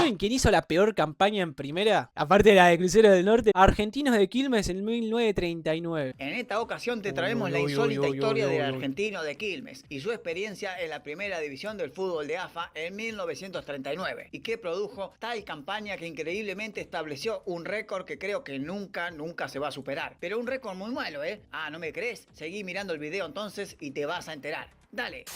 ¿Saben quién hizo la peor campaña en primera? Aparte de la de Crucero del Norte. Argentinos de Quilmes en 1939. En esta ocasión te traemos la insólita historia del Argentino de Quilmes y su experiencia en la primera división del fútbol de AFA en 1939 y que produjo tal campaña que increíblemente estableció un récord que creo que nunca se va a superar. Pero un récord muy malo, ¿eh? Ah, ¿no me crees? Seguí mirando el video entonces y te vas a enterar. Dale.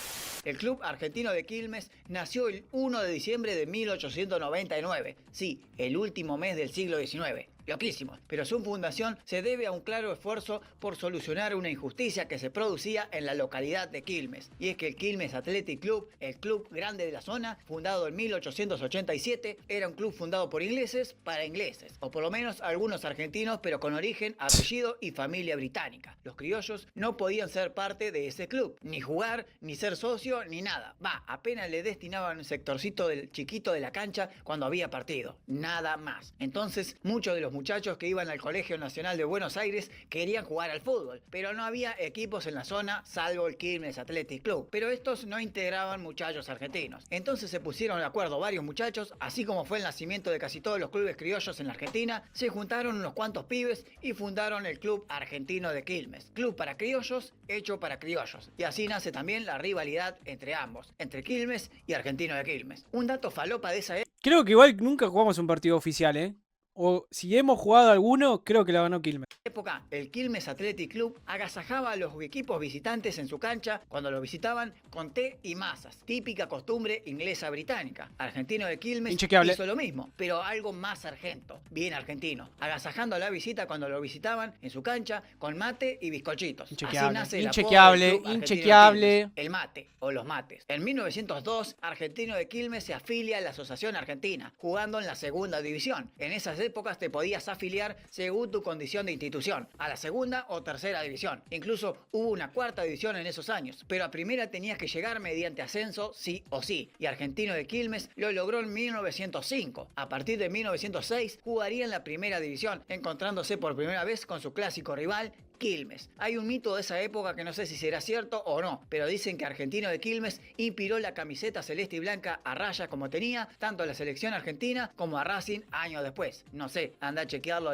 El Club Argentino de Quilmes nació el 1 de diciembre de 1899. Sí, el último mes del siglo XIX. Loquísimo. Pero su fundación se debe a un claro esfuerzo por solucionar una injusticia que se producía en la localidad de Quilmes. Y es que el Quilmes Athletic Club, el club grande de la zona, fundado en 1887, era un club fundado por ingleses para ingleses. O por lo menos algunos argentinos, pero con origen, apellido y familia británica. Los criollos no podían ser parte de ese club. Ni jugar, ni ser socio, ni nada. Apenas le destinaban un sectorcito del chiquito de la cancha cuando había partido. Nada más. Entonces, muchos de los muchachos que iban al Colegio Nacional de Buenos Aires querían jugar al fútbol, pero no había equipos en la zona salvo el Quilmes Athletic Club, pero estos no integraban muchachos argentinos. Entonces se pusieron de acuerdo varios muchachos, así como fue el nacimiento de casi todos los clubes criollos en la Argentina, se juntaron unos cuantos pibes y fundaron el Club Argentino de Quilmes, club para criollos, hecho para criollos, y así nace también la rivalidad entre ambos, entre Quilmes y Argentino de Quilmes. Un dato falopa de esa Creo que igual nunca jugamos un partido oficial, ¿eh? O si hemos jugado alguno, creo que la ganó Quilmes. época, el Quilmes Athletic Club agasajaba a los equipos visitantes en su cancha cuando lo visitaban con té y masas, típica costumbre inglesa británica. Argentino de Quilmes hizo lo mismo, pero algo más argento, bien argentino, agasajando a la visita cuando lo visitaban en su cancha con mate y bizcochitos. Así nace el apodo del Club inchequeable. El mate o los mates. En 1902, Argentino de Quilmes se afilia a la Asociación Argentina, jugando en la segunda división. En esas épocas te podías afiliar según tu condición de institución, a la segunda o tercera división. Incluso hubo una cuarta división en esos años, pero a primera tenías que llegar mediante ascenso sí o sí, y Argentino de Quilmes lo logró en 1905. A partir de 1906 jugaría en la primera división, encontrándose por primera vez con su clásico rival, Quilmes. Hay un mito de esa época que no sé si será cierto o no, pero dicen que Argentino de Quilmes inspiró la camiseta celeste y blanca a rayas como tenía tanto a la selección argentina como a Racing años después. No sé, anda a chequearlo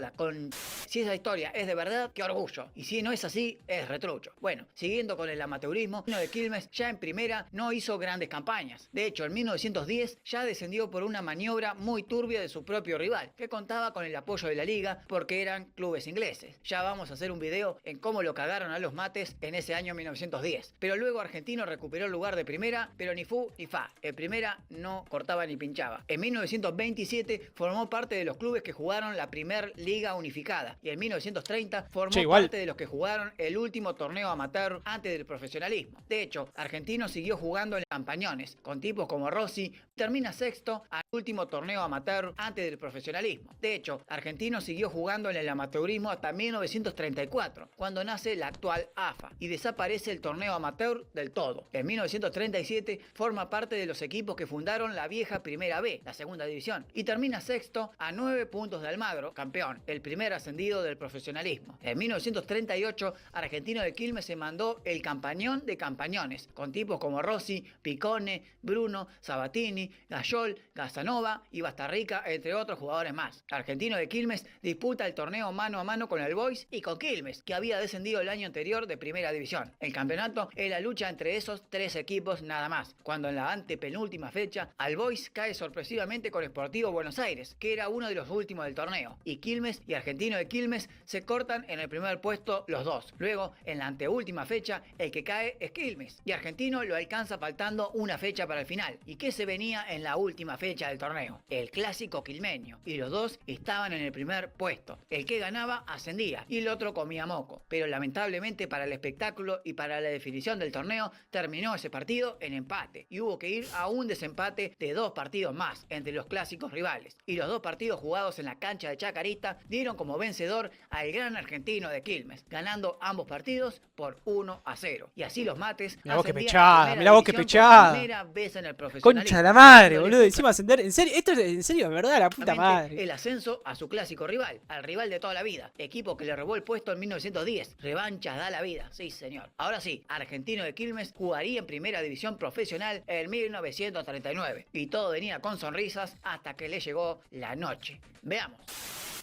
Si esa historia es de verdad, qué orgullo. Y si no es así, es retrucho. Bueno, siguiendo con el amateurismo, Argentino de Quilmes ya en primera no hizo grandes campañas. De hecho, en 1910 ya descendió por una maniobra muy turbia de su propio rival, que contaba con el apoyo de la liga porque eran clubes ingleses. Ya vamos a hacer un video en cómo lo cagaron a los mates en ese año 1910. Pero luego Argentino recuperó el lugar de primera, pero ni fu ni fa. En primera no cortaba ni pinchaba. En 1927 formó parte de los clubes que jugaron la primer liga unificada. Y en 1930 formó parte de los que jugaron el último torneo amateur antes del profesionalismo. De hecho, Argentino siguió jugando en campañones, con tipos como Rossi, termina sexto al último torneo amateur antes del profesionalismo. De hecho, Argentino siguió jugando en el amateurismo hasta 1934. Cuando nace la actual AFA y desaparece el torneo amateur del todo. En 1937 forma parte de los equipos que fundaron la vieja Primera B, la segunda división, y termina sexto a 9 puntos de Almagro, campeón, el primer ascendido del profesionalismo. En 1938 Argentino de Quilmes se mandó el campañón de campañones, con tipos como Rossi, Picone, Bruno, Sabatini, Gayol, Casanova y Bastarrica, entre otros jugadores más. Argentino de Quilmes disputa el torneo mano a mano con el Boys y con Quilmes, que había descendido el año anterior de primera división. El campeonato es la lucha entre esos tres equipos nada más, cuando en la antepenúltima fecha All Boys cae sorpresivamente con Sportivo Buenos Aires, que era uno de los últimos del torneo, y Quilmes y Argentino de Quilmes se cortan en el primer puesto los dos. Luego, en la anteúltima fecha, el que cae es Quilmes, y Argentino lo alcanza faltando una fecha para el final. ¿Y qué se venía en la última fecha del torneo? El clásico quilmeño, y los dos estaban en el primer puesto. El que ganaba ascendía, y el otro comía moco. Pero lamentablemente para el espectáculo y para la definición del torneo, terminó ese partido en empate, y hubo que ir a un desempate de 2 partidos más entre los clásicos rivales. Y los 2 partidos jugados en la cancha de Chacarita dieron como vencedor al gran Argentino de Quilmes, ganando ambos partidos por 1-0. Y así los mates mirá vos que ascendían pechada, a mirá vos que división pechada. por primera vez en el profesionalismo. Concha de la madre, boludo, encima ascender ver, en serio, esto es en serio, en verdad, la puta madre. El ascenso a su clásico rival, al rival de toda la vida, equipo que le robó el puesto en 1910. Revanchas da la vida, sí señor. Ahora sí, Argentino de Quilmes jugaría en primera división profesional en 1939 y todo venía con sonrisas hasta que le llegó la noche. Veamos.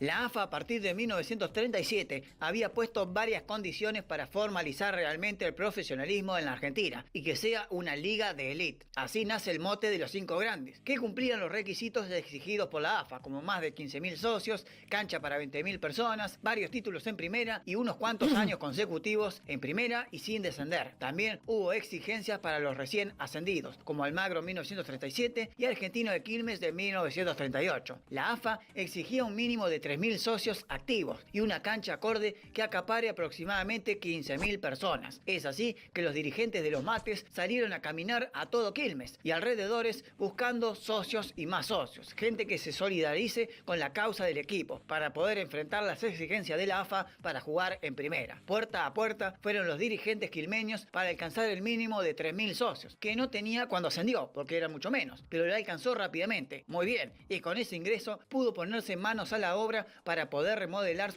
La AFA a partir de 1937 había puesto varias condiciones para formalizar realmente el profesionalismo en la Argentina y que sea una liga de élite. Así nace el mote de los 5 grandes, que cumplían los requisitos exigidos por la AFA, como más de 15.000 socios, cancha para 20.000 personas, varios títulos en primera y unos cuantos años consecutivos en primera y sin descender. También hubo exigencias para los recién ascendidos, como Almagro en 1937 y Argentino de Quilmes de 1938. La AFA exigía un mínimo de 3.000 socios activos y una cancha acorde que acapare aproximadamente 15.000 personas. Es así que los dirigentes de los mates salieron a caminar a todo Quilmes y alrededores buscando socios y más socios, gente que se solidarice con la causa del equipo para poder enfrentar las exigencias de la AFA para jugar en primera. Puerta a puerta fueron los dirigentes quilmeños para alcanzar el mínimo de 3.000 socios, que no tenía cuando ascendió, porque era mucho menos, pero lo alcanzó rápidamente. Muy bien, y con ese ingreso pudo ponerse manos a la obra para poder remodelar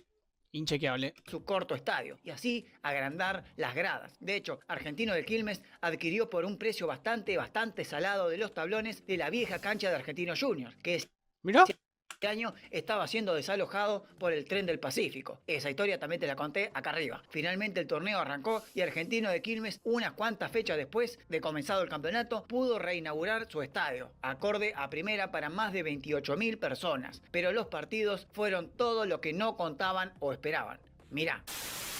Inchequeable. su corto estadio y así agrandar las gradas. De hecho, Argentino de Quilmes adquirió por un precio bastante salado de los tablones de la vieja cancha de Argentino Junior, que ¿Mirá? este año estaba siendo desalojado por el Tren del Pacífico. Esa historia también te la conté acá arriba. Finalmente el torneo arrancó y Argentino de Quilmes, unas cuantas fechas después de comenzado el campeonato, pudo reinaugurar su estadio, acorde a primera para más de 28.000 personas. Pero los partidos fueron todo lo que no contaban o esperaban. Mirá.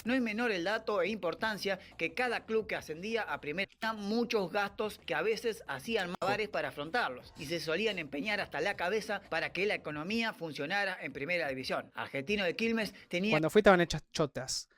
No es menor el dato e importancia que cada club que ascendía a primera tenía muchos gastos que a veces hacían malabares para afrontarlos y se solían empeñar hasta la cabeza para que la economía funcionara en primera división. Argentino de Quilmes tenía Cuando fui estaban hechas chotas.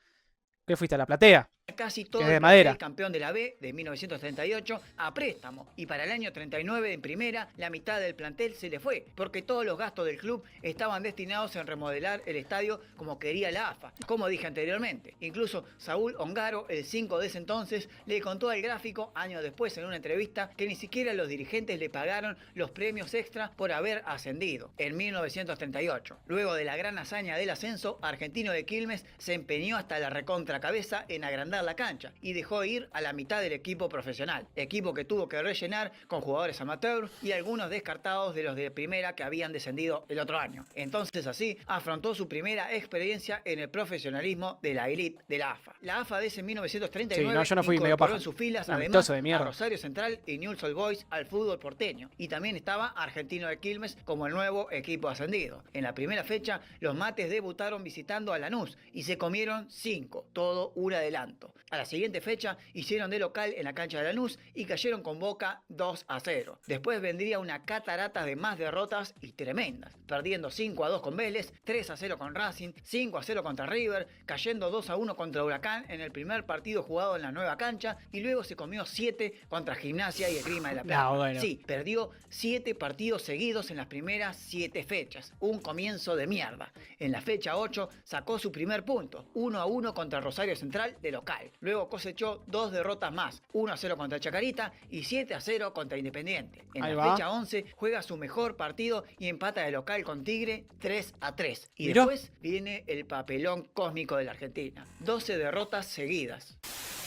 ¿Qué fuiste a la platea? casi todo Que es de el madera. plantel campeón de la B de 1938 a préstamo y para el año 39 en primera la mitad del plantel se le fue porque todos los gastos del club estaban destinados en remodelar el estadio como quería la AFA, como dije anteriormente. Incluso Saúl Ongaro, el 5 de ese entonces, le contó al Gráfico años después en una entrevista que ni siquiera los dirigentes le pagaron los premios extra por haber ascendido en 1938. Luego de la gran hazaña del ascenso, Argentino de Quilmes se empeñó hasta la recontra cabeza en agrandar la cancha y dejó ir a la mitad del equipo profesional, equipo que tuvo que rellenar con jugadores amateurs y algunos descartados de los de primera que habían descendido el otro año. Entonces así afrontó su primera experiencia en el profesionalismo de la elite de la AFA. La AFA de ese 1939 Sí, no, yo no fui medio incorporó paja. en sus filas Amistoso además de mierda. a Rosario Central y Newell's Old Boys al fútbol porteño y también estaba Argentino de Quilmes como el nuevo equipo ascendido. En la primera fecha los mates debutaron visitando a Lanús y se comieron 5, todo un adelanto. A la siguiente fecha hicieron de local en la cancha de Lanús y cayeron con Boca 2-0. Después vendría una catarata de más derrotas y tremendas, perdiendo 5-2 con Vélez, 3-0 con Racing, 5-0 contra River, cayendo 2-1 contra Huracán en el primer partido jugado en la nueva cancha y luego se comió 7 contra Gimnasia y Esgrima de la Plata. No, bueno. Sí, perdió 7 partidos seguidos en las primeras 7 fechas. Un comienzo de mierda. En la fecha 8 sacó su primer punto, 1-1 contra Rosario Central de local. Luego cosechó 2 derrotas más, 1-0 contra Chacarita y 7-0 contra Independiente. En Ahí la va. fecha 11 juega su mejor partido y empata de local con Tigre 3-3. Y Mirá. después viene el papelón cósmico de la Argentina. 12 derrotas seguidas.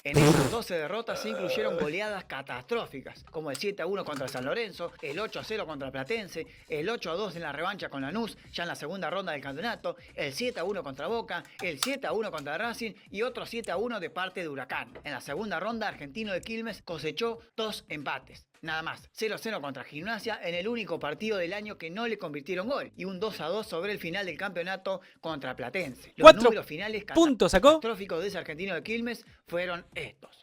En esas 12 derrotas se incluyeron goleadas catastróficas, como el 7-1 contra San Lorenzo, el 8-0 contra Platense, el 8-2 en la revancha con Lanús, ya en la segunda ronda del campeonato, el 7-1 contra Boca, el 7-1 contra Racing y otro 7-1 de parte de Huracán. En la segunda ronda, Argentino de Quilmes cosechó 2 empates. Nada más, 0-0 contra Gimnasia en el único partido del año que no le convirtieron gol y un 2-2 sobre el final del campeonato contra Platense. Los 4 números finales puntos sacó. catastróficos de ese Argentino de Quilmes fueron estos.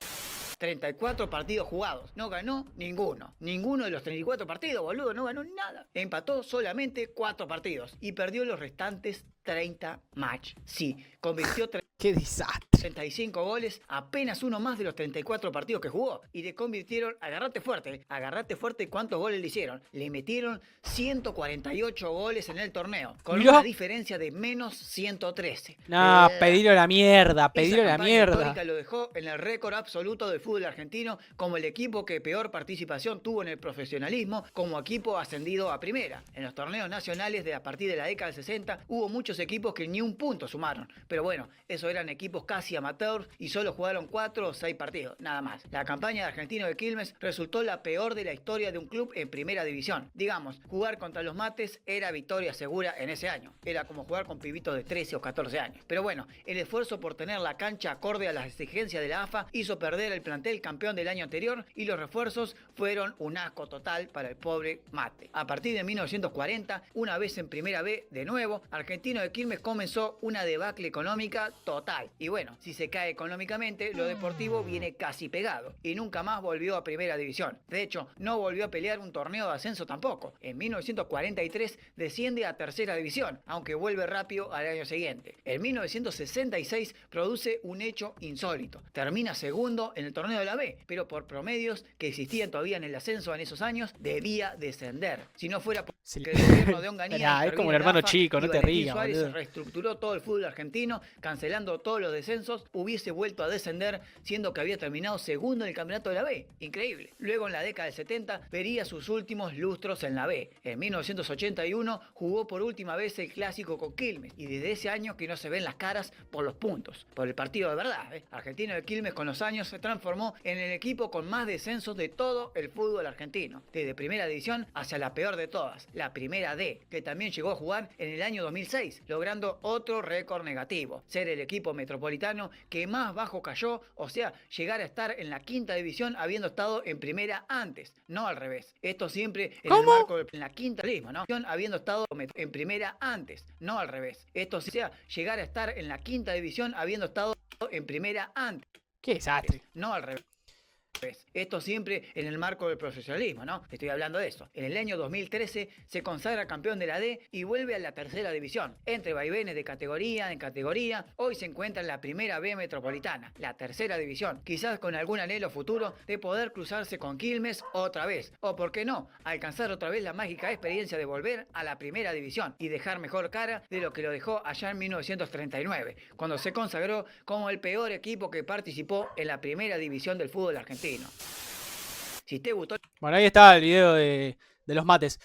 34 partidos jugados, no ganó ninguno. Ninguno de los 34 partidos, boludo, no ganó nada. Empató solamente 4 partidos y perdió los restantes 30 match. Sí, convirtió Qué desastre. 35 goles, apenas uno más de los 34 partidos que jugó. Y le convirtieron, agarrate fuerte, ¿cuántos goles le hicieron? Le metieron 148 goles en el torneo, con Mirá. una diferencia de menos 113. No, pedirlo a la mierda, Esa pedirlo a la campaña mierda. histórica lo dejó en el récord absoluto del fútbol argentino como el equipo que peor participación tuvo en el profesionalismo como equipo ascendido a primera. En los torneos nacionales de a partir de la década del 60 hubo muchos equipos que ni un punto sumaron. Pero bueno, esos eran equipos casi amateurs y solo jugaron 4 o 6 partidos, nada más. La campaña de Argentino de Quilmes resultó la peor de la historia de un club en primera división. Digamos, jugar contra los Mates era victoria segura en ese año. Era como jugar con pibitos de 13 o 14 años. Pero bueno, el esfuerzo por tener la cancha acorde a las exigencias de la AFA hizo perder el plantel campeón del año anterior y los refuerzos fueron un asco total para el pobre Mate. A partir de 1940, una vez en primera B de nuevo, Argentino de Quilmes comenzó una debacle económica total. Y bueno, si se cae económicamente, lo deportivo viene casi pegado y nunca más volvió a primera división. De hecho, no volvió a pelear un torneo de ascenso tampoco. En 1943 desciende a tercera división, aunque vuelve rápido al año siguiente. En 1966 produce un hecho insólito. Termina segundo en el torneo de la B, pero por promedios que existían todavía en el ascenso en esos años, debía descender. Si no fuera porque el gobierno de Onganía es como el hermano chico, no te rías, Suárez boludo. reestructuró todo el fútbol argentino, cancelando todos los descensos, hubiese vuelto a descender, siendo que había terminado segundo en el campeonato de la B. Increíble. Luego en la década del 70 vería sus últimos lustros en la B. En 1981 jugó por última vez el clásico con Quilmes y desde ese año que no se ven las caras por los puntos, por el partido de verdad. Argentino de Quilmes con los años se transformó en el equipo con más descensos de todo el fútbol argentino, desde primera división hacia la peor de todas, la primera D, que también llegó a jugar en el año 2006, logrando otro récord negativo, ser el equipo metropolitano que más bajo cayó, o sea, llegar a estar en la quinta división habiendo estado en primera antes, no al revés. Esto siempre en el marco de la quinta división, ¿no? Habiendo estado en primera antes, no al revés. Esto sea, llegar a estar en la quinta división habiendo estado en primera antes, Qué desastre. no al revés. Esto siempre en el marco del profesionalismo, ¿no? Estoy hablando de eso. En el año 2013 se consagra campeón de la D y vuelve a la tercera división. Entre vaivenes de categoría en categoría, hoy se encuentra en la primera B metropolitana, la tercera división. Quizás con algún anhelo futuro de poder cruzarse con Quilmes otra vez. O, ¿por qué no?, alcanzar otra vez la mágica experiencia de volver a la primera división y dejar mejor cara de lo que lo dejó allá en 1939, cuando se consagró como el peor equipo que participó en la primera división del fútbol argentino. Si te gustó... Bueno, ahí está el video de los Mates.